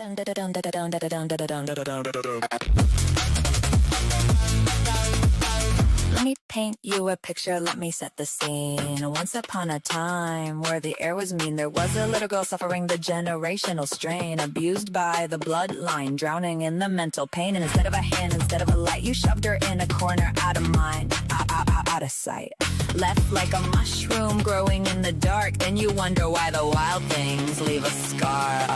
Let me paint you a picture, let me set the scene. Once upon a time, where the air was mean, there was a little girl suffering the generational strain, abused by the bloodline, drowning in the mental pain. And instead of a hand, instead of a light, you shoved her in a corner, out of mind, out of sight. Left like a mushroom growing in the dark. Then you wonder why the wild things leave a scar.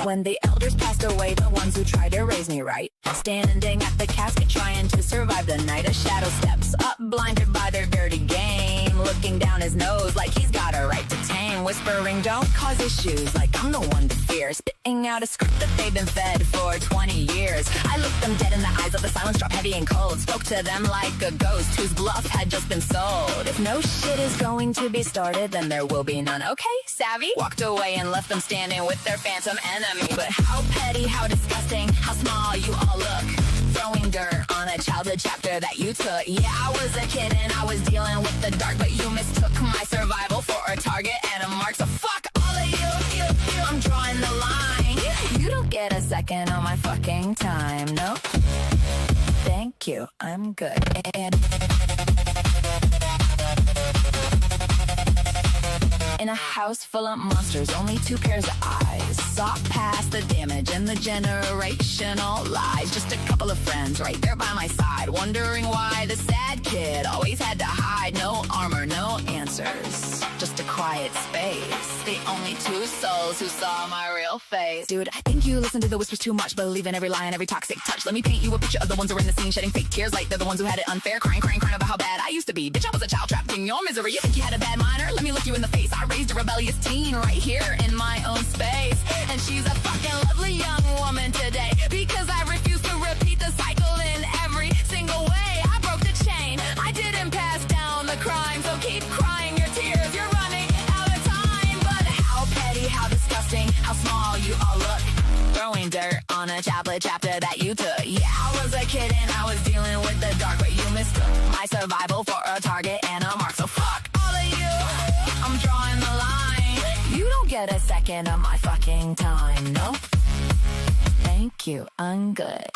When the elders passed away, the ones who tried to raise me right, standing at the casket trying to survive the night, a shadow steps up, blinded by their dirty game, looking down his nose like he's got a right to tame, whispering don't cause issues like I'm the one to fear, spitting out a script that they've been fed for 20 years. I looked them dead in the eyes, of the silence dropped heavy and cold, spoke to them like a ghost whose bluff had just been sold. If no shit is going to be started, then there will be none. Okay, savvy? Walked away and left them standing with their phantom enemy. But how petty, how disgusting, how small you all look, throwing dirt on a childhood chapter that you took. Yeah, I was a kid and I was dealing with the dark, but you mistook my survival for a target and a mark. So fuck all of you, I'm drawing the line. You don't get a second on my fucking time, no. Thank you, I'm good. In a house full of monsters, only 2 pairs of eyes saw past the damage and the generational lies. Just a couple of friends right there by my side, wondering why the sad kid always had to hide. No armor, no answers, just a quiet space. The only 2 souls who saw my real face. Dude, I think you listen to the whispers too much, believe in every lie and every toxic touch. Let me paint you a picture of the ones who are in the scene, shedding fake tears like they're the ones who had it unfair, crying about how bad I used to be. Bitch, I was a child trapped in your misery. You think you had a bad minor? Let me look you in the face. I raised a rebellious teen right here in my own space, and she's a fucking lovely young woman today, because I refuse to repeat the cycle in every single way. I broke the chain, I didn't pass down the crime, so keep crying your tears, you're running out of time. But how petty, how disgusting, how small you all look, throwing dirt on a tablet chapter that you took. Yeah, I was a kid and I was dealing with the dark, but you mistook my survival for a target and a mark. So fuck all of you, I'm drawing the line. You don't get a second of my fucking time, no. Thank you, I'm good.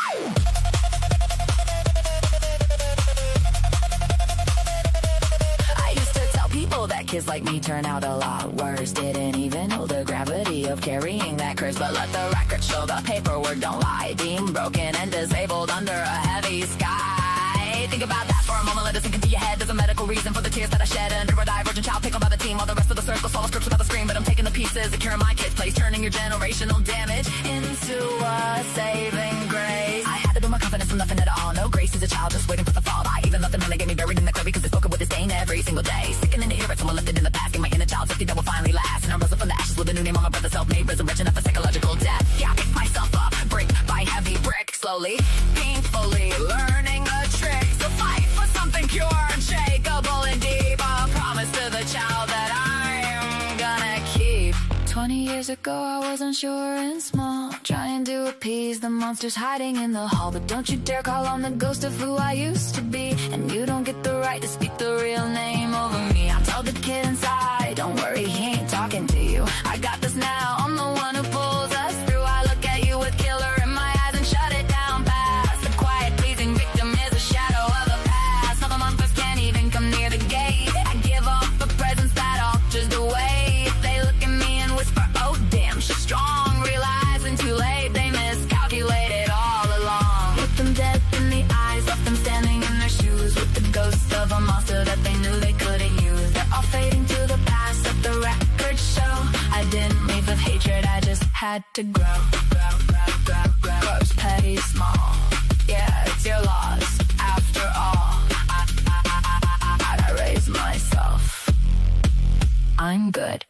I used to tell people that kids like me turn out a lot worse. Didn't even know the gravity of carrying that curse, but let the record show the paperwork don't lie. Deemed broken and disabled under a heavy sky. Think about that for a moment, let it sink into your head. There's a medical reason for the tears that I shed under a divergent child pickled by the team. All the rest of the circle follow scripts without the scream, but I'm taking the pieces, securing my kid's place, turning your generational damage into a saving grace. I had to build my confidence from nothing at all. No grace as a child, just waiting for the fall. I even left the man that gave me buried in the clay, because they spoken with disdain every single day. Sickening to hear it, someone left it in the past. Get my inner child safety that will finally last, and I'm risen from the ashes with a new name on my brother's self-made resurrection after psychological death. Yeah, I pick myself up, brick by heavy brick, slowly, painfully learning a trick. So fight for something pure, unshakable and deep. A promise to the child that I'm gonna keep. 20 years ago I was unsure and small, trying to appease the monsters hiding in the hall. But don't you dare call on the ghost of who I used to be, and you don't get the right to speak the real name over me. I told the kid inside, don't worry, he ain't talking to you. I got this now, I'm the one who pulls us through. I look at you with killer in my eyes and shut it down fast. The quiet pleasing victim is a shadow of the past. Now the monsters can't even come near the gate. I give off a presence that alters the way. They look at me and whisper, oh damn, she's strong. Realizing too late they miscalculated all along. Looked them dead in the eyes, left them standing in their shoes with the ghost of a monster that they knew they couldn't use. They're all fading to the past, let the record show. I didn't leave with hatred, I just had to grow. Gross, petty, small. Yeah, it's your loss. After all, I raised myself. I'm good.